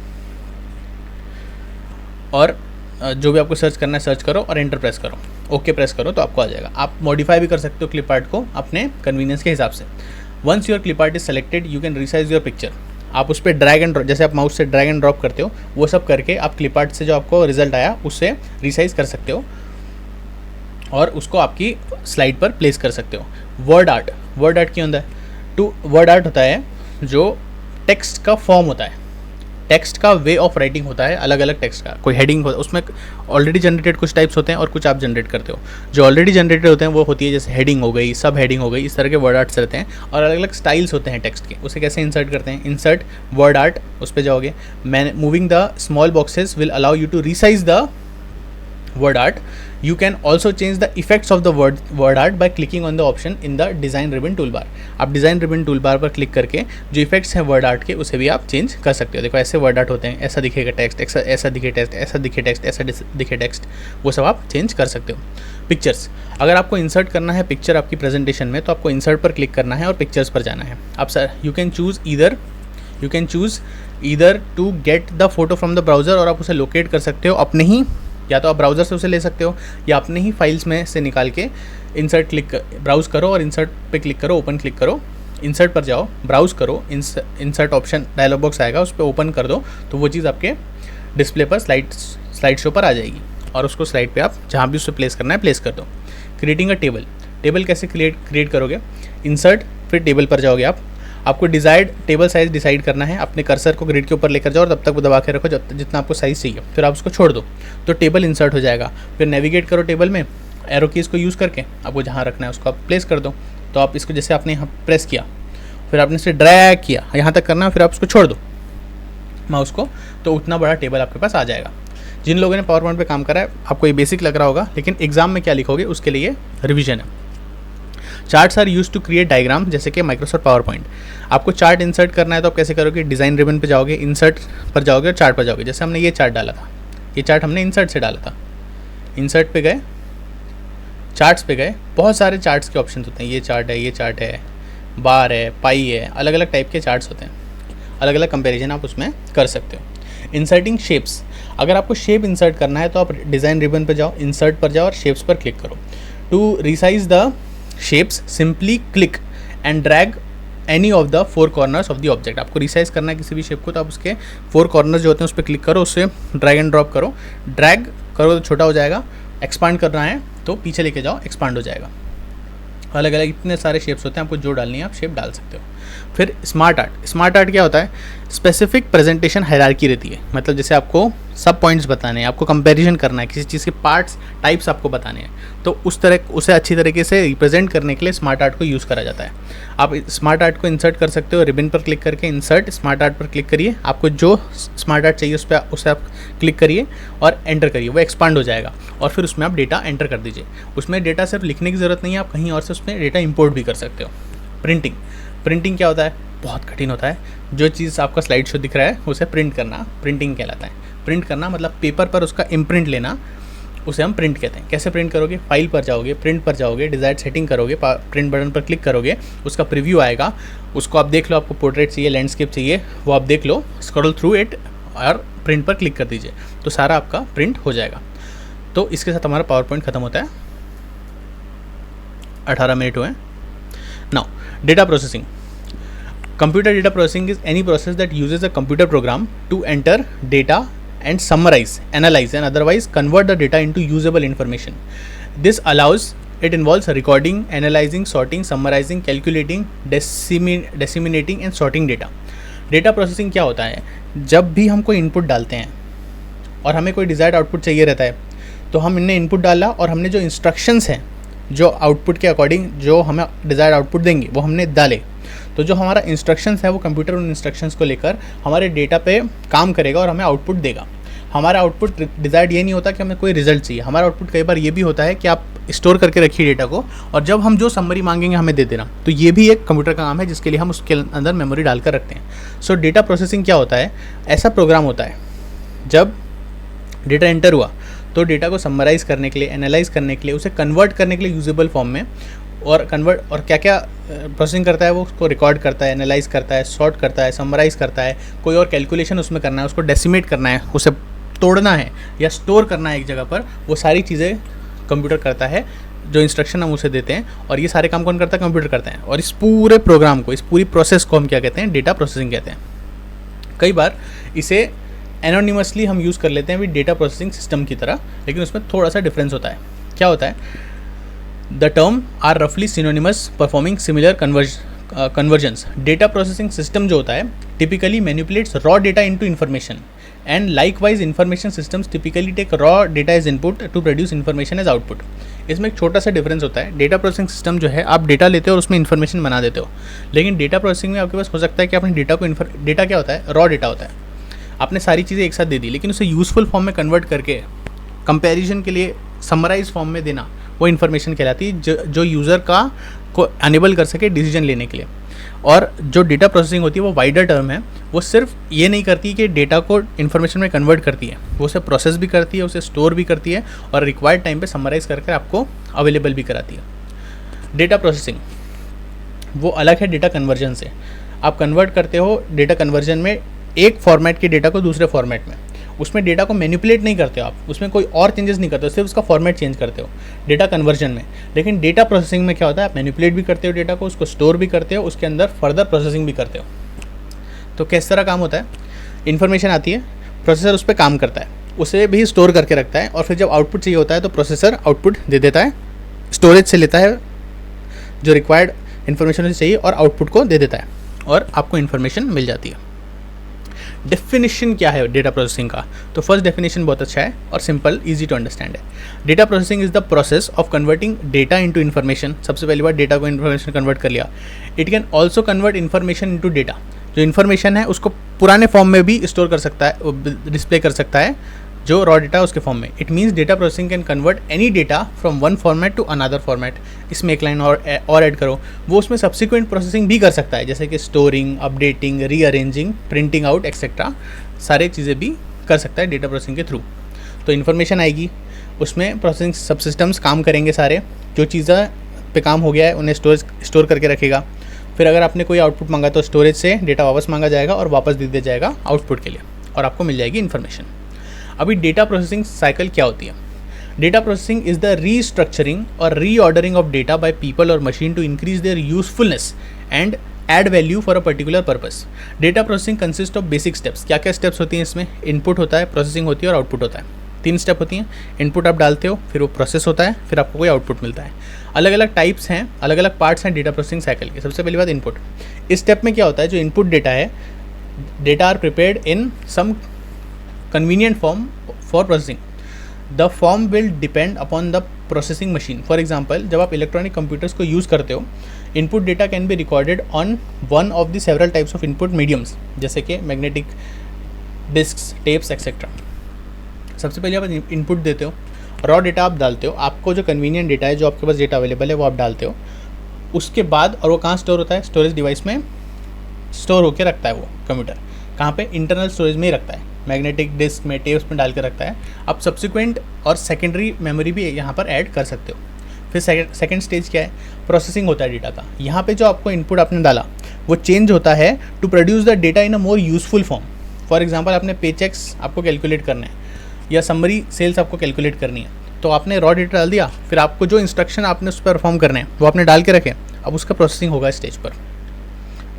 और जो भी आपको सर्च करना है सर्च करो और एंटर प्रेस करो, ओके प्रेस करो तो आपको आ जाएगा। आप मॉडिफाई भी कर सकते हो क्लिप आर्ट को अपने कन्वीनियंस के हिसाब से। Once your clip art is selected you can resize your picture. आप उस पर ड्रैग एंड ड्रॉप, जैसे आप माउस से ड्रैग एंड ड्रॉप करते हो वो सब करके आप क्लिप आर्ट से जो आपको रिजल्ट आया उससे रिसाइज कर सकते हो और उसको आपकी स्लाइड पर प्लेस कर सकते हो। वर्ड आर्ट क्या होता है? वर्ड आर्ट होता है जो टेक्स्ट का फॉर्म होता है, टेक्स्ट का वे ऑफ राइटिंग होता है, अलग अलग टेक्स्ट का कोई हेडिंग होता है, उसमें ऑलरेडी जनरेटेड कुछ टाइप्स होते हैं और कुछ आप जनरेट करते हो। जो ऑलरेडी जनरेटेड होते हैं वो होती है जैसे हेडिंग हो गई, सब हेडिंग हो गई, इस तरह के वर्ड आर्ट्स रहते हैं और अलग अलग स्टाइल्स होते हैं टेक्स्ट के। उसे कैसे इंसर्ट करते हैं? इंसर्ट वर्ड आर्ट, उस पर जाओगे, man moving the small boxes will allow you to resize the word art. You can also change the effects of the word art by clicking on the option in the design ribbon toolbar. आप design ribbon toolbar पर क्लिक करके जो इफेक्ट्स हैं वर्ड आर्ट के उसे भी आप चेंज कर सकते हो। देखो ऐसे वर्ड आर्ट होते हैं, ऐसा दिखेगा टेक्स्ट, ऐसा दिखे टेक्स्ट, ऐसा दिखे टेक्स्ट, ऐसा दिखे टेक्स्ट, वो सब आप चेंज कर सकते हो। पिक्चर्स, अगर आपको इंसर्ट करना है पिक्चर आपकी प्रेजेंटेशन में तो आपको इंसर्ट पर क्लिक करना है और पिक्चर्स पर जाना है। आप sir you can choose either to get the photo from the browser, और आप उसे लोकेट कर सकते हो अपने ही, या तो आप ब्राउज़र से उसे ले सकते हो या अपने ही फाइल्स में से निकाल के इंसर्ट ब्राउज़ करो और इंसर्ट पे क्लिक करो, ओपन क्लिक करो, इंसर्ट पर जाओ, ब्राउज़ करो, इंसर्ट ऑप्शन डायलॉग बॉक्स आएगा, उस पर ओपन कर दो तो वो चीज़ आपके डिस्प्ले पर स्लाइड शो पर आ जाएगी और उसको स्लाइड पे आप जहाँ भी उससे प्लेस करना है प्लेस कर दो। क्रिएटिंग अ टेबल कैसे क्रिएट करोगे? इंसर्ट फिर टेबल पर जाओगे आपको डिज़ायर्ड टेबल साइज़ डिसाइड करना है, अपने कर्सर को ग्रिड के ऊपर लेकर जाओ और तब तक वो दबा के रखो जितना आपको साइज़ चाहिए, फिर आप उसको छोड़ दो तो टेबल इंसर्ट हो जाएगा। फिर नेविगेट करो टेबल में, एरो कीज़ को यूज़ करके आपको जहाँ रखना है उसको आप प्लेस कर दो। तो आप इसको जैसे आपने यहाँ प्रेस किया, फिर आपने इसे ड्रैग किया, यहाँ तक करना है, फिर आप उसको छोड़ दो माउस को, तो उतना बड़ा टेबल आपके पास आ जाएगा। जिन लोगों ने पावर पॉइंट पर काम करा है आपको ये बेसिक लग रहा होगा, लेकिन एग्जाम में क्या लिखोगे उसके लिए रिविजन है। Charts are use to create diagram, जैसे कि माइक्रोसॉफ्ट पावर पॉइंट। आपको चार्ट इंसर्ट करना है तो आप कैसे करोगे? डिज़ाइन रिबन पे जाओगे, इंसर्ट पर जाओगे और चार्ट पर जाओगे। जैसे हमने ये चार्ट डाला था, ये चार्ट हमने इंसर्ट से डाला था, इंसर्ट पे गए, चार्ट्स पे गए, बहुत सारे चार्ट्स के ऑप्शन होते हैं, ये चार्ट है, बार है, पाई है, अलग अलग टाइप के चार्ट्स होते हैं, अलग अलग कंपेरिजन आप उसमें कर सकते हो। इंसर्टिंग शेप्स, अगर आपको शेप इंसर्ट करना है तो आप डिज़ाइन रिबन पर जाओ, इंसर्ट पर जाओ और शेप्स पर क्लिक करो। To resize the shapes simply click and drag any of the 4 corners of the object. आपको रिसाइज करना है किसी भी शेप को तो आप उसके 4 कॉर्नर्स जो होते हैं उस पर क्लिक करो, उससे ड्रैग एंड ड्रॉप करो, ड्रैग करो तो छोटा हो जाएगा, एक्सपांड करना है तो पीछे लेके जाओ, एक्सपांड हो जाएगा। अलग अलग इतने सारे शेप्स होते हैं, आपको जो डालनी है आप शेप डाल सकते हो। फिर स्मार्ट आर्ट क्या होता है? स्पेसिफिक प्रेजेंटेशन हायरार्की रहती है, मतलब जैसे आपको सब पॉइंट्स बताने हैं, आपको कंपैरिजन करना है, किसी चीज़ के पार्ट्स टाइप्स आपको बताने हैं, तो उसे अच्छी तरीके से रिप्रेजेंट करने के लिए स्मार्ट आर्ट को यूज़ करा जाता है। आप स्मार्ट आर्ट को इंसर्ट कर सकते हो, रिबन पर क्लिक करके इंसर्ट स्मार्ट आर्ट पर क्लिक करिए, आपको जो स्मार्ट आर्ट चाहिए उसे आप क्लिक करिए और एंटर करिए, वो एक्सपांड हो जाएगा और फिर उसमें आप डेटा एंटर कर दीजिए। उसमें डेटा सिर्फ लिखने की ज़रूरत नहीं है, आप कहीं और से उसमें डेटा इंपोर्ट भी कर सकते हो। प्रिंटिंग क्या होता है? बहुत कठिन होता है। जो चीज़ आपका स्लाइड शो दिख रहा है उसे प्रिंट करना प्रिंटिंग कहलाता है। प्रिंट करना मतलब पेपर पर उसका इम्प्रिंट लेना, उसे हम प्रिंट कहते हैं। कैसे प्रिंट करोगे? फाइल पर जाओगे, प्रिंट पर जाओगे, डिज़ायर्ड सेटिंग करोगे, प्रिंट बटन पर क्लिक करोगे, उसका प्रीव्यू आएगा, उसको आप देख लो, आपको पोर्ट्रेट चाहिए, लैंडस्केप चाहिए, वो आप देख लो, स्क्रॉल थ्रू इट और प्रिंट पर क्लिक कर दीजिए, तो सारा आपका प्रिंट हो जाएगा। तो इसके साथ हमारा पावर पॉइंट खत्म होता है। 18 मिनट हुए। Now data processing. Computer data processing is any process that uses a computer program to enter data and summarize, analyze and otherwise convert the data into usable information. It involves recording, analyzing, sorting, summarizing, calculating, disseminating and sorting data. Data processing क्या होता है? जब भी हम कोई इनपुट डालते हैं और हमें कोई डिज़ायर्ड आउटपुट चाहिए रहता है तो हम इनने इनपुट डाला और हमने जो इंस्ट्रक्शंस हैं जो आउटपुट के अकॉर्डिंग जो हमें डिज़ायर्ड आउटपुट देंगे वो हमने डाले, तो जो हमारा इंस्ट्रक्शंस है वो कंप्यूटर उन इंस्ट्रक्शंस को लेकर हमारे डेटा पे काम करेगा और हमें आउटपुट देगा। हमारा आउटपुट डिज़ायर्ड ये नहीं होता कि हमें कोई रिजल्ट चाहिए, हमारा आउटपुट कई बार ये भी होता है कि आप स्टोर करके रखिए डेटा को और जब हम जो समरी मांगेंगे हमें दे देना। तो ये भी एक कंप्यूटर का काम है जिसके लिए हम उसके अंदर मेमोरी डालकर रखते हैं। सो डेटा प्रोसेसिंग क्या होता है? ऐसा प्रोग्राम होता है जब डेटा एंटर हुआ तो डेटा को समराइज़ करने के लिए, एनालाइज करने के लिए, उसे कन्वर्ट करने के लिए यूजेबल फॉर्म में और कन्वर्ट और क्या क्या प्रोसेसिंग करता है वो उसको रिकॉर्ड करता है, एनालाइज करता है, सॉर्ट करता है, समराइज़ करता है, कोई और कैलकुलेशन उसमें करना है, उसको डेसिमेट करना है, उसे तोड़ना है या स्टोर करना है एक जगह पर, वो सारी चीज़ें कंप्यूटर करता है, जो इंस्ट्रक्शन हम उसे देते हैं, और ये सारे काम कौन करता है? कंप्यूटर करता है। और इस पूरे प्रोग्राम को, इस पूरी प्रोसेस को हम क्या कहते हैं? डेटा प्रोसेसिंग कहते हैं। कई बार इसे एनोनिमसली हम यूज़ कर लेते हैं भी डेटा प्रोसेसिंग सिस्टम की तरह, लेकिन उसमें थोड़ा सा डिफरेंस होता है। क्या होता है? द टर्म आर रफली synonymous performing similar conversions. Data processing system जो होता है typically manipulates raw data into information, and likewise information systems typically take raw data as input to produce information as output. इसमें एक छोटा सा डिफरेंस होता है। डेटा प्रोसेसिंग सिस्टम जो है, आप डेटा लेते हो और उसमें इन्फॉर्मेशन बना देते हो, लेकिन डेटा प्रोसेसिंग में आपके पास हो सकता है कि आपने डेटा को डेटा क्या होता है? रॉ डेटा होता है। आपने सारी चीज़ें एक साथ दे दी, लेकिन उसे यूज़फुल फॉर्म में कन्वर्ट करके कंपैरिजन के लिए समराइज फॉर्म में देना, वो इन्फॉर्मेशन कहलाती है, जो यूज़र को अनेबल कर सके डिसीजन लेने के लिए। और जो डेटा प्रोसेसिंग होती है वो वाइडर टर्म है। वो सिर्फ ये नहीं करती कि डेटा को इन्फॉर्मेशन में कन्वर्ट करती है, वो उसे प्रोसेस भी करती है, उसे स्टोर भी करती है, और रिक्वायर्ड टाइम पे समराइज़ करके आपको अवेलेबल भी कराती है। डेटा प्रोसेसिंग वो अलग है डेटा कन्वर्जन से। आप कन्वर्ट करते हो डेटा कन्वर्जन में एक फॉर्मेट के डेटा को दूसरे फॉर्मेट में, उसमें डेटा को मैनिपुलेट नहीं करते हो आप, उसमें कोई और चेंजेस नहीं करते हो, सिर्फ उसका फॉर्मेट चेंज करते हो डेटा कन्वर्जन में। लेकिन डेटा प्रोसेसिंग में क्या होता है? आप मैनिपुलेट भी करते हो डेटा को, उसको स्टोर भी करते हो, उसके अंदर फर्दर प्रोसेसिंग भी करते हो। तो किस तरह काम होता है? इन्फॉर्मेशन आती है, प्रोसेसर उस पर काम करता है, उसे भी स्टोर करके रखता है, और फिर जब आउटपुट चाहिए होता है तो प्रोसेसर आउटपुट दे देता है, स्टोरेज से लेता है जो रिक्वायर्ड इन्फॉर्मेशन उसे चाहिए और आउटपुट को दे देता है, और आपको इन्फॉर्मेशन मिल जाती है। डेफिनेशन क्या है डेटा प्रोसेसिंग का? तो फर्स्ट डेफिनेशन बहुत अच्छा है और सिंपल, इजी टू अंडरस्टैंड है। Data processing is the process of converting data into information. सबसे पहली बार डेटा को इन्फॉर्मेशन कन्वर्ट कर लिया। It can also convert information into data. जो इन्फॉर्मेशन है उसको पुराने फॉर्म में भी स्टोर कर सकता है, डिस्प्ले कर सकता है, जो रॉ डेटा उसके फॉर्म में। It means data processing can convert any data from one format to another format. इसमें एक लाइन और ऐड करो, वो उसमें सब्सिक्वेंट प्रोसेसिंग भी कर सकता है, जैसे कि storing, updating, rearranging, printing out etcetera, सारे चीज़ें भी कर सकता है डेटा प्रोसेसिंग के थ्रू। तो इन्फॉर्मेशन आएगी, उसमें प्रोसेसिंग सब सिस्टम्स काम करेंगे, सारे जो चीज़ें पे काम हो गया है उन्हें स्टोर करके रखेगा। फिर अगर आपने कोई आउटपुट मांगा तो स्टोरेज से डेटा वापस मांगा जाएगा और वापस दे दिया जाएगा आउटपुट के लिए, और आपको मिल जाएगी इन्फॉर्मेशन। अभी डेटा प्रोसेसिंग साइकिल क्या होती है? Data processing is the restructuring और reordering of data by people और machine to increase their usefulness and add value for a particular purpose. Data processing consist of basic steps. क्या क्या स्टेप्स होती हैं इसमें? इनपुट होता है, प्रोसेसिंग होती है और आउटपुट होता है। 3 स्टेप होती हैं। इनपुट आप डालते हो, फिर वो प्रोसेस होता है, फिर आपको कोई आउटपुट मिलता है। अलग अलग टाइप्स हैं, अलग अलग पार्ट्स हैं डेटा प्रोसेसिंग साइकिल के। सबसे पहली बात इनपुट। इस स्टेप में क्या होता है? जो इनपुट डेटा है, data are prepared in some convenient form for processing. The form will depend upon the processing machine. For example, जब आप इलेक्ट्रॉनिक कंप्यूटर्स को यूज़ करते हो, input data can be recorded on one of the several types of input mediums, जैसे कि मैग्नेटिक डिस्क्स, टेप्स एक्सेट्रा। सबसे पहले आप इनपुट देते हो, रॉ डेटा आप डालते हो, आपको जो कन्वीनियंट डेटा है, जो आपके पास डेटा अवेलेबल है वो आप डालते हो। उसके बाद, और वो कहाँ स्टोर होता है? स्टोरेज डिवाइस में स्टोर होकर रखता है वो कंप्यूटर। कहाँ पे? इंटरनल स्टोरेज में ही रखता है, मैग्नेटिक डिस्क में, टेप्स में डाल कर रखता है। आप सब्सिक्वेंट और सेकेंडरी मेमोरी भी यहाँ पर ऐड कर सकते हो। फिर सेकेंड स्टेज क्या है? प्रोसेसिंग होता है डेटा का। यहाँ पे जो आपको इनपुट आपने डाला वो चेंज होता है to produce the data in a more useful form. For example, आपने पे चेक्स आपको कैलकुलेट करना है या समरी सेल्स आपको कैलकुलेट करनी है, तो आपने रॉ डेटा डाल दिया, फिर आपको जो इंस्ट्रक्शन आपने उस पर परफॉर्म करने हैं वो आपने डाल के रखे। अब उसका प्रोसेसिंग होगा स्टेज पर,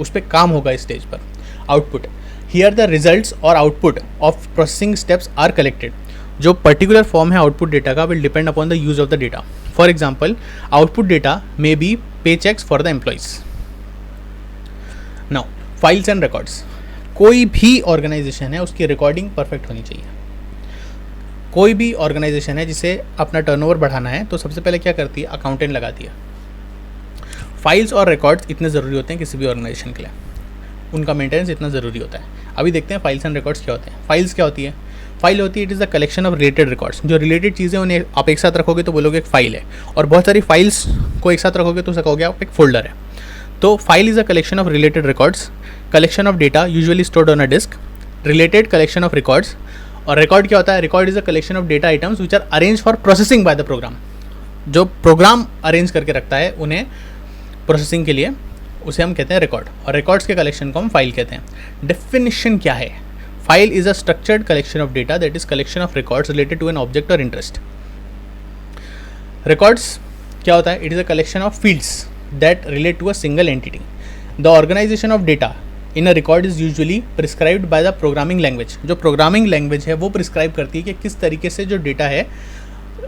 उस पर काम होगा स्टेज पर। आउटपुट, हियर द रिजल्ट्स और output of processing steps are collected. जो पर्टिकुलर फॉर्म है आउटपुट डेटा का will depend upon the use of the data. For example, output data may be pay cheques for the employees. Now, files and records. कोई भी ऑर्गेनाइजेशन है उसकी रिकॉर्डिंग परफेक्ट होनी चाहिए। कोई भी ऑर्गेनाइजेशन है जिसे अपना टर्नओवर बढ़ाना है तो सबसे पहले क्या करती है? अकाउंटेंट लगाती है। फाइल्स और रिकॉर्ड्स इतने ज़रूरी होते हैं किसी भी ऑर्गेनाइजेशन के लिए, उनका मेंटेनेंस इतना ज़रूरी होता है। अभी देखते हैं फाइल्स एंड रिकॉर्ड्स क्या होते हैं। फाइल्स क्या होती है? फाइल होती है, it is the collection of related records. जो रिलेटेड चीज़ें उन्हें आप एक साथ रखोगे तो बोलोगे एक फाइल है, और बहुत सारी फाइल्स को एक साथ रखोगे तो कहोगे आप एक फोल्डर है। तो file is a collection of related records, collection of data usually stored on a disk, related collection of records. और रिकॉर्ड क्या होता है? Record is a collection of data items which are arrange for processing by the program. जो प्रोग्राम अरेंज करके रखता है उन्हें प्रोसेसिंग के लिए, उसे हम कहते हैं रिकॉर्ड। और रिकॉर्ड्स के कलेक्शन को हम फाइल कहते हैं। डेफिनेशन क्या है? File is a structured collection of data that is collection of records related to an object और इंटरेस्ट। रिकॉर्ड्स क्या होता है? It is a collection of fields that relate to a single entity. The organisation of data in a record is usually prescribed by the programming language. जो प्रोग्रामिंग लैंग्वेज है वो प्रिस्क्राइब करती है कि किस तरीके से जो डेटा है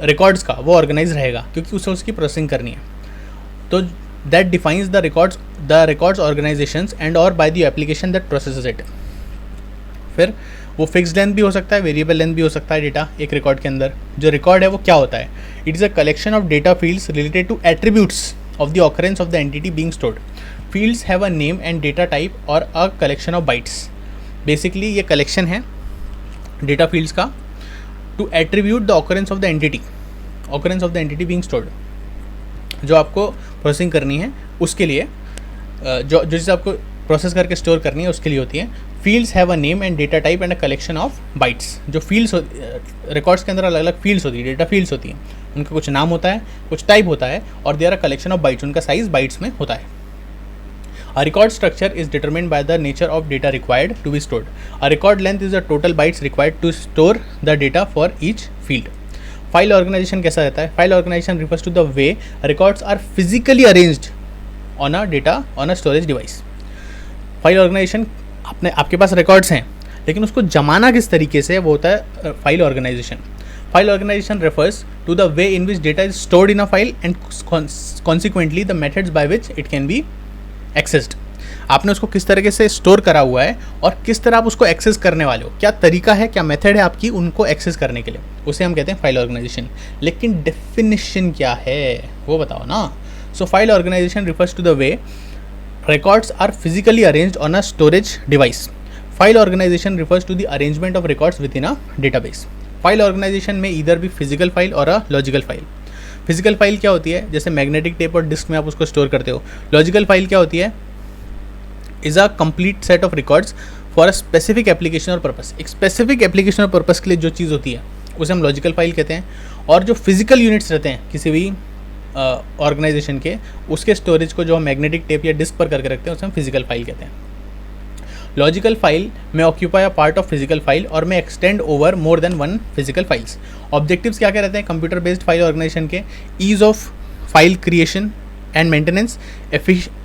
रिकॉर्ड्स का वो ऑर्गेनाइज रहेगा, क्योंकि उसे उसकी प्रोसेसिंग करनी है. तो that defines the records organisations and और by the application that processes it. फिर वो फिक्स्ड लेंथ भी हो सकता है, वेरिएबल लेंथ भी हो सकता है डेटा एक रिकॉर्ड के अंदर. जो रिकॉर्ड है वो क्या होता है? It is a collection of data fields related to attributes of the occurrence of the entity being stored. Fields have a name and data type or a collection of bytes. Basically ये collection है data fields का to attribute the occurrence of the entity being stored. जो आपको प्रोसेसिंग करनी है उसके लिए जो चीज़ आपको प्रोसेस करके स्टोर करनी है उसके लिए होती है. Fields have a name and data type and a collection of bytes. जो फील्ड्स रिकॉर्ड्स के अंदर अलग अलग फील्ड्स होती है, डेटा फील्ड्स होती हैं, उनका कुछ नाम होता है, कुछ टाइप होता है, और they are a collection of bytes. उनका साइज बाइट्स में होता है. A record structure is determined by the nature of data required to be stored. A record length is the total bytes required to store the data for each field. File organisation कैसा रहता है? File organisation refers to the way records are physically arranged on a data on a storage device. File organisation आपके पास रिकॉर्ड्स हैं, लेकिन उसको जमाना किस तरीके से वो होता है file organisation. File organisation refers to the way in which data is stored in a file and consequently the methods by which it can be accessed. आपने उसको किस तरीके से स्टोर करा हुआ है और किस तरह आप उसको एक्सेस करने वाले हो, क्या तरीका है, क्या मेथड है आपकी उनको एक्सेस करने के लिए, उसे हम कहते हैं फाइल ऑर्गेनाइजेशन. लेकिन डेफिनेशन क्या है वो बताओ ना. So file organisation refers to the way records are physically arranged on a storage device. File organization refers to the arrangement of records within a database. File organization में either भी physical file और a logical file. Physical file क्या होती है? जैसे मैग्नेटिक टेप और डिस्क में आप उसको स्टोर करते हो. Logical file क्या होती है? Is a complete set of records for a specific application or purpose. एक specific application और purpose के लिए जो चीज़ होती है उसे हम logical file कहते हैं. और जो physical units रहते हैं किसी भी ऑर्गेनाइजेशन के, उसके स्टोरेज को जो हम मैग्नेटिक टेप या डिस्क पर करके रखते हैं उसे हम फिजिकल फाइल कहते हैं. Logical file may occupy a part of physical file और may extend over more than one physical files. Objectives क्या क्या रहते हैं कंप्यूटर बेस्ड फाइल ऑर्गेनाइजेशन के? Ease of file creation and maintenance,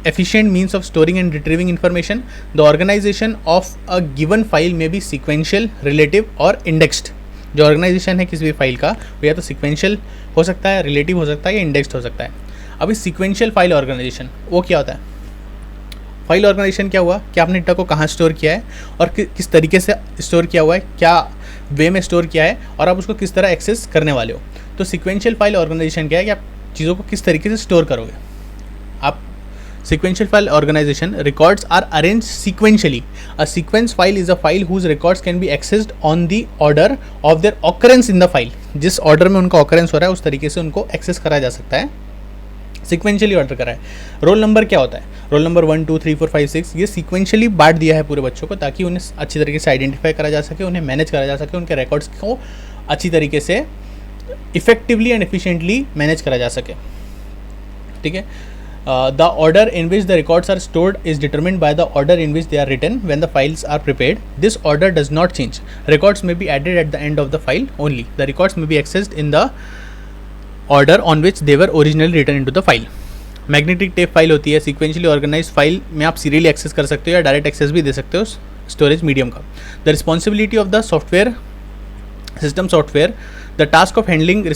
efficient means of storing and retrieving information. The organization of a given file may be sequential, relative और indexed. जो ऑर्गेनाइजेशन है किसी भी फाइल का वो या तो सिक्वेंशियल हो सकता है, रिलेटिव हो सकता है या इंडेक्स्ड हो सकता है. अभी सिक्वेंशियल फाइल ऑर्गेनाइजेशन वो क्या होता है? फाइल ऑर्गेनाइजेशन क्या हुआ कि आपने डेटा को कहाँ स्टोर किया है और किस तरीके से स्टोर किया हुआ है, क्या वे में स्टोर किया है और आप उसको किस तरह एक्सेस करने वाले हो. तो सिक्वेंशियल फाइल ऑर्गेनाइजेशन क्या है कि आप चीज़ों को किस तरीके से स्टोर करोगे. आप sequential file organization records are arranged sequentially. A sequence file is a file whose records can be accessed on the order of their occurrence in the file. जिस ऑर्डर में उनका ऑकरेंस हो रहा है उस तरीके से उनको एक्सेस करा जा सकता है, सिक्वेंशियली ऑर्डर करा है. रोल नंबर क्या होता है? रोल नंबर 1 2 3 4 5 6 ये सिक्वेंशियली बांट दिया है पूरे बच्चों को ताकि उन्हें अच्छी तरीके से आइडेंटिफाई करा जा सके, उन्हें मैनेज करा जा सके, उनके रिकॉर्ड्स को अच्छी तरीके से इफेक्टिवली एंड एफिशिएंटली मैनेज करा जा सके. ठीक है. The order in which the records are stored is determined by the order in which they are written when the files are prepared. This order does not change. Records may be added at the end of the file only. The records may be accessed in the order on which they were originally written into the file. Magnetic tape file होती है. सिक्वेंशियली ऑर्गेनाइज फाइल में आप सीरियली एक्सेस कर सकते हो या डायरेक्ट एक्सेस भी दे सकते हो स्टोरेज मीडियम का. The responsibility of the software system software the task of handling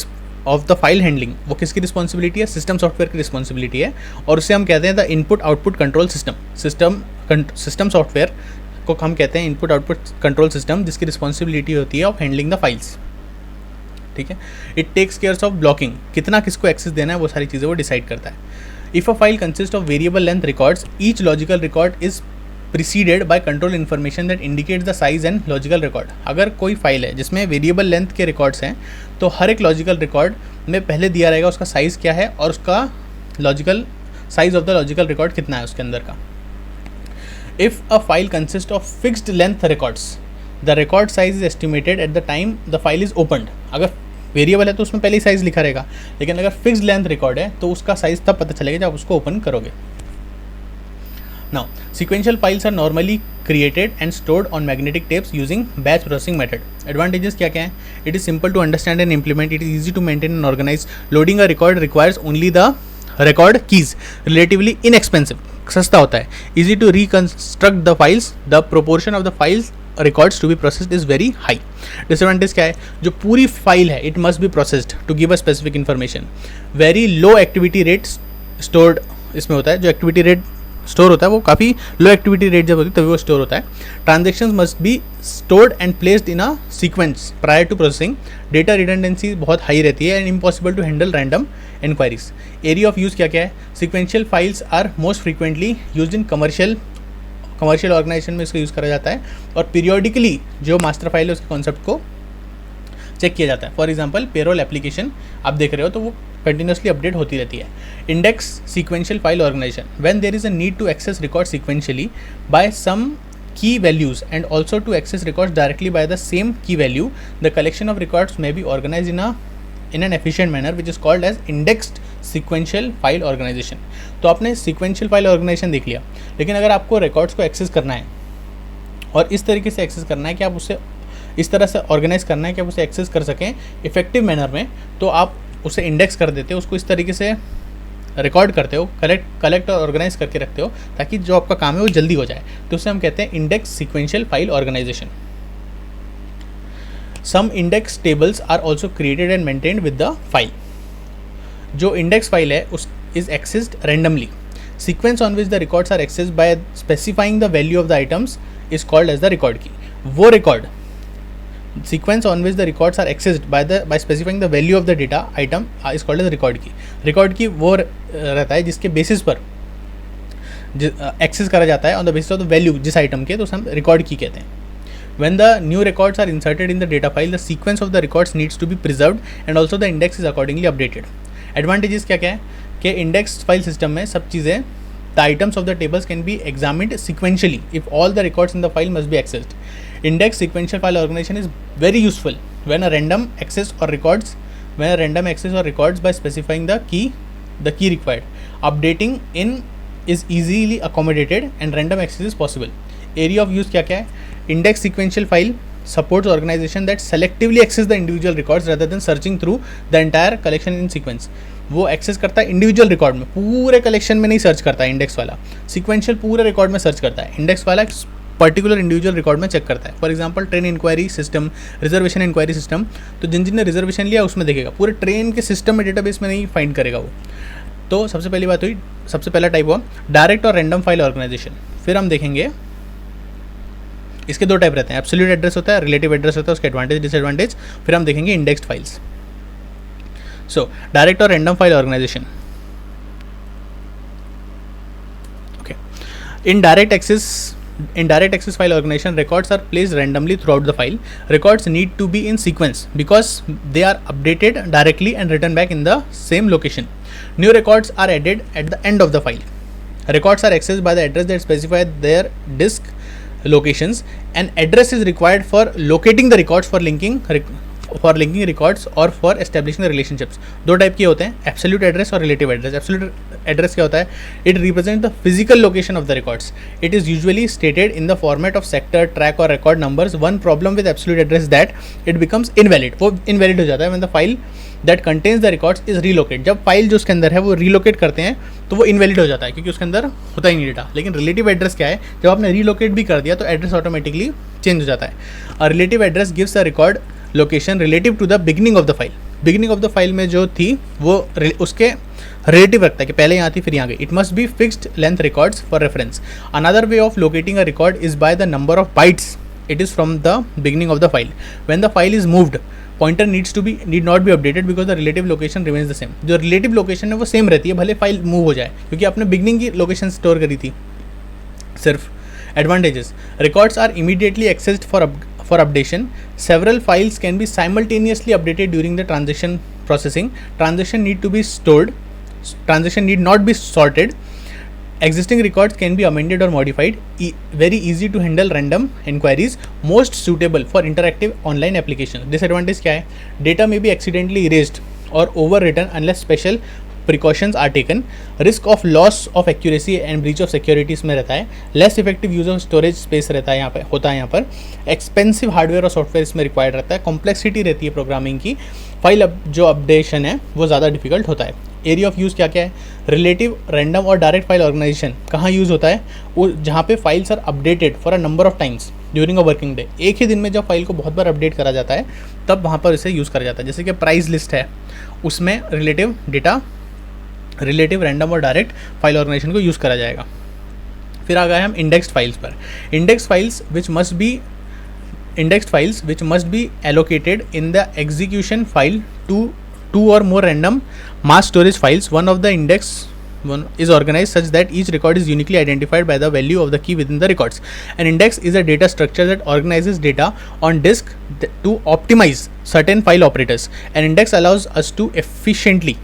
of the file handling वो किसकी रिस्पॉन्सिबिलिटी है? सिस्टम सॉफ्टवेयर की रिस्पॉन्सिबिलिटी है. और उसे हम कहते हैं the input output control system. System software को हम कहते हैं इनपुट आउटपुट कंट्रोल सिस्टम, जिसकी रिस्पॉन्सिबिलिटी होती है ऑफ हैंडलिंग द फाइल्स. ठीक है. It takes cares of blocking, कितना किसको एक्सेस देना है वो सारी चीज़ें वो डिसाइड करता है. If a file consist of variable length records, each logical record is preceded by control information that indicates the size and logical record. अगर कोई फाइल है जिसमें वेरिएबल लेंथ के रिकॉर्ड्स हैं तो हर एक लॉजिकल रिकॉर्ड में पहले दिया रहेगा उसका साइज़ क्या है और उसका logical size of the logical record कितना है उसके अंदर का. If a file consist of fixed length records, the record size is estimated at the time the file is opened. अगर वेरिएबल है तो उसमें पहले ही साइज़ लिखा रहेगा, लेकिन अगर फिक्स्ड लेंथ रिकॉर्ड है तो उसका साइज़ तब पता चलेगा जब उसको ओपन करोगे. Now, sequential files are normally created and stored on magnetic tapes using batch processing method. Advantages क्या क्या हैं? It is simple to understand and implement. It is easy to maintain and organize. Loading a record requires only the record keys. Relatively inexpensive. सस्ता होता है. Easy to reconstruct the files. The proportion of the files records to be processed is very high. Disadvantage क्या है? जो पूरी फाइल है it must be processed to give a specific information. Very low activity rate stored इसमें होता है. जो activity rate स्टोर होता है वो काफ़ी लो एक्टिविटी रेट जब होती है तभी वो स्टोर होता है. Transactions must be stored and placed in a sequence prior to processing. Data redundancy बहुत हाई रहती है and impossible to handle random inquiries. Area of use क्या क्या है? Sequential files are most frequently use in commercial organisation में इसका यूज़ करा जाता है और पीरियोडिकली जो मास्टर फाइल है उसके कॉन्सेप्ट को चेक किया जाता है. फॉर एग्जांपल पेरोल एप्लीकेशन आप देख रहे हो तो वो कंटिन्यूसली अपडेट होती रहती है. Index sequential file organisation. When there is a need to access record sequentially by some key values and also to access records directly by the same key value, the collection of records may be organized in an efficient manner which is called as indexed sequential file organization. तो आपने sequential file organization देख लिया, लेकिन अगर आपको records को access करना है और इस तरीके से access करना है कि आप उसे इस तरह से ऑर्गेनाइज करना है कि आप उसे एक्सेस कर सकें इफेक्टिव मैनर में, तो आप उसे इंडेक्स कर देते हो, उसको इस तरीके से रिकॉर्ड करते हो, कलेक्ट और ऑर्गेनाइज करके रखते हो ताकि जो आपका काम है वो जल्दी हो जाए. तो उसे हम कहते हैं index sequential file organisation. Some index tables are also created and maintained with the file. जो इंडेक्स फाइल है उस is accessed randomly. Sequence on which the records are accessed by specifying the value of the items is called as the record key. वो record sequence on which the records are accessed by specifying the value of the data item is called as record key. record key वो रहता है जिसके बेसिस पर एक्सेस करा जाता है on the basis of the value जिस आइटम के, तो हम रिकॉर्ड की कहते हैं. when the new records are inserted in the data file, the sequence of the records needs to be preserved and also the index is accordingly updated. advantages क्या क्या है कि indexed file system में सब चीज़ें the items of the tables can be examined sequentially if all the records in the file must be accessed. Index sequential file organization is very useful when a random access or records by specifying the key required. Updating in is easily accommodated and random access is possible. Area of use क्या क्या है? Index sequential file supports organization that selectively access the individual records rather than searching through the entire collection in sequence. वो एक्सेस करता है इंडिविजुअल रिकॉर्ड में, पूरे कलेक्शन में नहीं सर्च करता है इंडेक्स वाला. सीक्वेंशियल पूरे रिकॉर्ड में सर्च करता है, इंडेक्स वाला पर्टिकुलर इंडिविजुअल रिकॉर्ड में चेक करता है. For example train inquiry system, reservation inquiry system, तो जिन रिजर्वेशन लिया उसमें देखेगा, पूरे ट्रेन के सिस्टम में डेटाबेस में नहीं फाइंड करेगा वो. तो सबसे पहली बात हुई, सबसे पहला टाइप हुआ डायरेक्ट और रैंडम फाइल ऑर्गेनाइजेशन. फिर हम देखेंगे इसके दो टाइप रहते हैं, एब्सोल्यूट एड्रेस होता है, रिलेटिव एड्रेस होता है, उसके एडवांटेज डिसएडवांटेज. फिर हम देखेंगे indexed files. So, direct or random file organization. Okay. In direct access file organization, records are placed randomly throughout the file. Records need to be in sequence because they are updated directly and written back in the same location. New records are added at the end of the file. Records are accessed by the address that specify their disk locations. An address is required for locating the records for linking records और for establishing the relationships. दो टाइप के होते हैं, एब्सोल्यूट एड्रेस और रिलेटिव एड्रेस. एब्सोल्यूट एड्रेस क्या होता है? It represent the physical location of the records. It is usually stated in the format of sector, track और record numbers. One problem with absolute address that it becomes invalid. वो इनवैलिड हो जाता है when the file that contains the records is relocate. जब फाइल जो उसके अंदर है वो रीलोकेट करते हैं तो वो इनवैलिड हो जाता है क्योंकि उसके अंदर होता ही नहीं डेटा. लेकिन रिलेटिव एड्रेस क्या है? जब आपने रीलोकेट भी कर दिया तो एड्रेस ऑटोमेटिकली चेंज हो जाता है. A relative address gives a record location relative to the beginning of the file. Beginning of the file में जो थी वो उसके रिलेटिव रखता है कि पहले यहाँ थी फिर यहाँ गई. It must be fixed length records for reference. Another way of locating a record is by the number of bytes it is from the beginning of the file. When the file is moved, pointer need not be updated because the relative location remains the same. जो relative location है वो सेम रहती है भले फाइल मूव हो जाए क्योंकि आपने बिगनिंग की लोकेशन स्टोर करी थी सिर्फ. Advantages: records are immediately accessed for updation. Several files can be simultaneously updated during the transaction processing. Transaction need not be sorted. Existing records can be amended or modified. Very easy to handle random inquiries. Most suitable for interactive online applications. Disadvantage क्या है? Data may be accidentally erased or overwritten unless special precautions are taken, risk of loss of accuracy and breach of security इसमें रहता है, less effective use of storage space रहता है यहाँ पे, होता है यहाँ पर, एक्सपेंसिव हार्डवेयर और सॉफ्टवेयर इसमें रिक्वायर्ड रहता है, कॉम्प्लेक्सिटी रहती है प्रोग्रामिंग की, फाइल जो अपडेशन है वो ज़्यादा डिफिकल्ट होता है। एरिया ऑफ यूज़ क्या क्या है, रिलेटिव रैंडम और डायरेक्ट फाइल ऑर्गेनाइजेशन कहाँ यूज़ होता है, वो जहाँ पे files are updated for a number of times during a working day, एक ही दिन में जब फाइल को बहुत बार अपडेट करा जाता है तब वहाँ पर इसे यूज़ करा जाता है। जैसे कि प्राइस लिस्ट है, उसमें रिलेटिव डेटा, रिलेटिव रैंडम और डायरेक्ट फाइल ऑर्गेनाइजेशन को यूज़ करा जाएगा। फिर आ गए हम इंडेक्स्ड फाइल्स पर। Index files which must be allocated in the execution file to two or more random mass storage files. One of the index is organized such that each record is uniquely identified by the value of the key within the records. An index is a data structure that organizes data on disk to optimize certain file operators. An index allows us to efficiently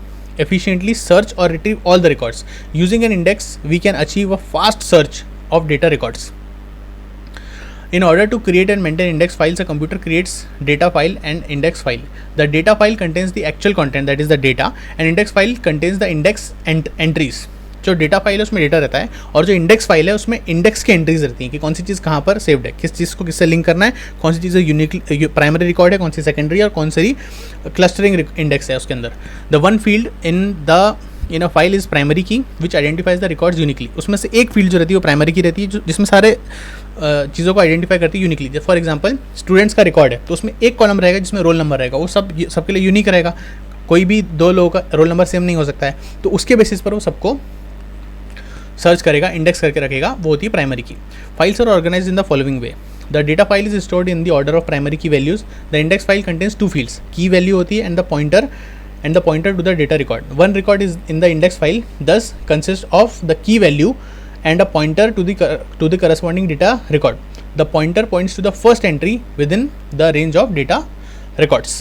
search or retrieve all the records. Using an index, we can achieve a fast search of data records. In order to create and maintain index files, a computer creates data file and index file. The data file contains the actual content, that is the data, and index file contains the index entries. जो डेटा फाइल है उसमें डेटा रहता है, और जो इंडेक्स फाइल है उसमें इंडेक्स की एंट्रीज रहती हैं कि कौन सी चीज़ कहाँ पर सेव्ड है, किस चीज़ को किससे लिंक करना है, कौन सी चीज़ यूनिक प्राइमरी रिकॉर्ड है, कौन सी सेकेंडरी, और कौन सी क्लस्टरिंग इंडेक्स है उसके अंदर। The one field in a file is primary की विच आइडेंटिफाइज द रिकॉर्ड्स यूनिकली। उसमें से एक फील्ड जो रहती है वो प्राइमरी की रहती है, जिसमें सारे चीज़ों को आइडेंटिफाई करती है यूनिकली। फॉर एग्जांपल स्टूडेंट्स का रिकॉर्ड है तो उसमें एक कॉलम रहेगा जिसमें रोल नंबर रहेगा, वो सबके लिए यूनिक रहेगा, कोई भी दो लोगों का रोल नंबर सेम नहीं हो सकता है, तो उसके बेसिस पर वो सबको सर्च करेगा, इंडेक्स करके रखेगा, वो होती है primary key. Files are organise in the following way. The data file is stored in the order of primary key values. The index file contains two fields, key value होती है and the pointer to the data record. One record is in the index file thus consists of the key value and a pointer to the corresponding data record. The pointer points to the first entry within the range of data records.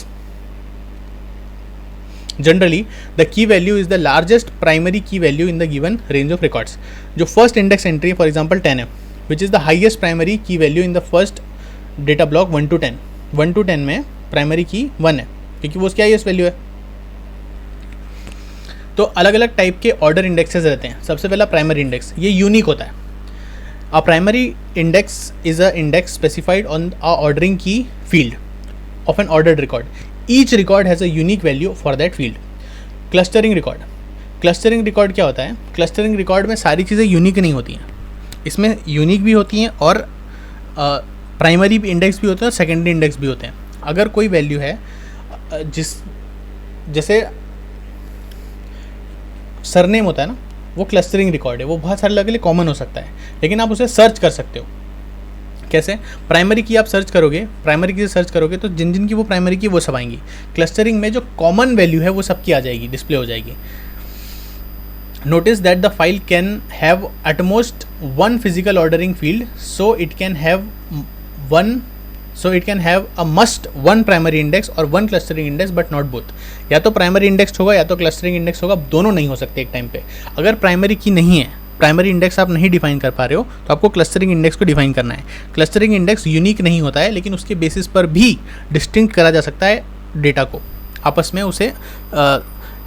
Generally, the key value is the largest primary key value in the given range of records. जो first index entry for example 10 है, which is the highest primary key value in the first data block 1 to 10. 1 to 10 में primary key 1 है क्योंकि वो उसकी highest value है। तो अलग अलग टाइप के ऑर्डर इंडेक्सेस रहते हैं। सबसे पहला प्राइमरी इंडेक्स, ये यूनिक होता है। A primary index is a index specified on a ordering key field of an ordered record. Each record has a unique value for that field. Clustering record क्या होता है? क्लस्टरिंग रिकॉर्ड में सारी चीज़ें यूनिक नहीं होती हैं, इसमें यूनिक भी होती हैं और प्राइमरी इंडेक्स भी होते हैं और सेकेंडरी इंडेक्स भी होते हैं। अगर कोई वैल्यू है जैसे सरनेम होता है ना, वो क्लस्टरिंग रिकॉर्ड है, वो बहुत सारे लोगों के लिए कॉमन हो सकता है, लेकिन आप उसे सर्च कर सकते हो। कैसे? प्राइमरी की आप सर्च करोगे, प्राइमरी की सर्च करोगे तो जिन जिन की वो प्राइमरी की वो सब आएंगी। क्लस्टरिंग में जो कॉमन वैल्यू है वो सबकी आ जाएगी, डिस्प्ले हो जाएगी। Notice that the file can have at most one physical ordering field, so it can have a must one primary index और one clustering index but not both. या तो प्राइमरी इंडेक्स होगा या तो क्लस्टरिंग इंडेक्स होगा, दोनों नहीं हो सकते एक टाइम पे। अगर प्राइमरी की नहीं है, प्राइमरी इंडेक्स आप नहीं डिफाइन कर पा रहे हो, तो आपको क्लस्टरिंग इंडेक्स को डिफाइन करना है। क्लस्टरिंग इंडेक्स यूनिक नहीं होता है, लेकिन उसके बेसिस पर भी डिस्टिंक्ट करा जा सकता है डेटा को, आपस में उसे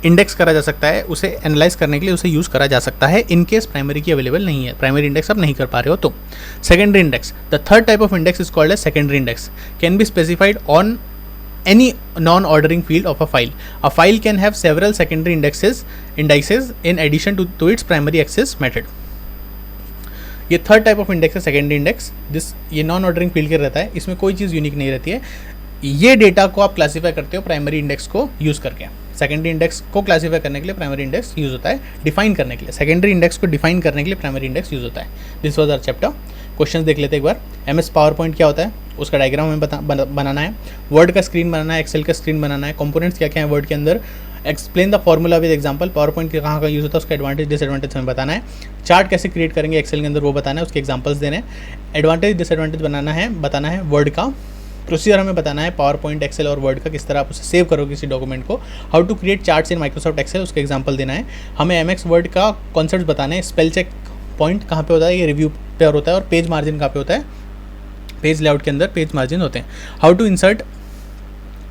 इंडेक्स करा जा सकता है, उसे एनालाइज करने के लिए उसे यूज़ करा जा सकता है इन केस प्राइमरी की अवेलेबल नहीं है, प्राइमरी इंडेक्स आप नहीं कर पा रहे हो तो। Secondary index, the third type of index is called as secondary index, can be specified on any non-ordering field of a file. A file can have several secondary indices in addition to its primary access method. ये थर्ड टाइप ऑफ इंडेक्स है सेकेंडरी इंडेक्स, ये नॉन ऑर्डरिंग फील्ड के रहता है, इसमें कोई चीज़ यूनिक नहीं रहती है। ये डेटा को आप क्लासीफाई करते हो प्राइमरी इंडेक्स को यूज़ करके। सेकेंडरी इंडेक्स को क्लासीफाई करने के लिए प्राइमरी इंडेक्स यूज़ होता है, डिफाइन करने के लिए सेकेंडरी इंडेक्स को डिफाइन करने के लिए प्राइमरी इंडेक्स यूज़ होता है। This was our chapter. Question देख लेते एक बार। MS पावर पॉइंट क्या होता है, उसका डायग्राम हमें बनाना है। वर्ड का स्क्रीन बनाना है, एक्सेल का स्क्रीन बनाना है। कंपोनेंट्स क्या क्या है वर्ड के अंदर, explain the formula with example. Power point कहाँ का यूज़ होता है, उसका एडवांटेज डिसएडवांटेज हमें बताना है। चार्ट कैसे क्रिएट करेंगे एक्सेल के अंदर वो बताना है, उसके एग्जांपल्स देने हैं। एडवांटेज डिसएडवांटेज बताना है वर्ड का। प्रोसीजर हमें बताना है पावर पॉइंट, एक्सेल और वर्ड का, किस तरह आप उसे सेव करोगे किसी डॉक्यूमेंट को। How to create charts in Microsoft Excel, उसका एग्जांपल देना है। हमें MX वर्ड का कॉन्सेप्ट बताना है। स्पेल चेक पॉइंट कहाँ पे होता है, ये रिव्यू पर होता है। और पेज मार्जिन कहाँ पे होता है, पेज लेआउट के अंदर पेज मार्जिन होते हैं। How to insert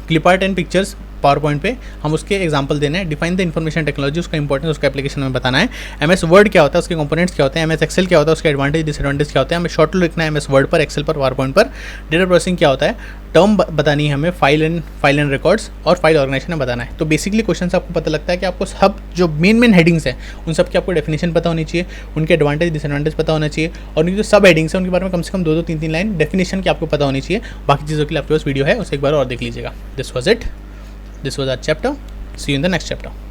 clip art and pictures PowerPoint पे हम उसके एग्जांपल देने हैं। डिफाइन द इन्फॉर्मेशन टेक्नोलॉजी, उसका इंपॉर्टेंस, उसका एप्लीकेशन में बताना है। एमएस वर्ड क्या होता है, उसके कंपोनेंट्स क्या होते हैं, एमएस एक्सेल क्या होता है, उसके एडवांटेज डिसएडवांटेज क्या होते हैं, हमें शॉर्ट टू लिखना है एमएस वर्ड पर, एक्सेल पर, पावर पॉइंट पर। डेटा प्रोसेसिंग क्या होता है, टर्म बतानी है हमें, फाइल एंड रिकॉर्ड्स और फाइल ऑर्गेनाइजेशन में बताना है। तो बेसिकली क्वेश्चन से आपको पता लगता है कि आपको सब जो मेन हेडिंग्स हैं उन सब की आपको डेफिनेशन पता होनी चाहिए, उनके एडवांटेज डिसएडवांटेज पता होना चाहिए, और उनकी जो सब हेडिंग्स हैं उनके बारे में कम से कम 2-2 3-3 लाइन डेफिनेशन की आपको पता होनी चाहिए। बाकी चीज़ों के लिए आपके पास वीडियो है, उसे एक बार और देख लीजिएगा। This was it, this was our chapter, see you in the next chapter.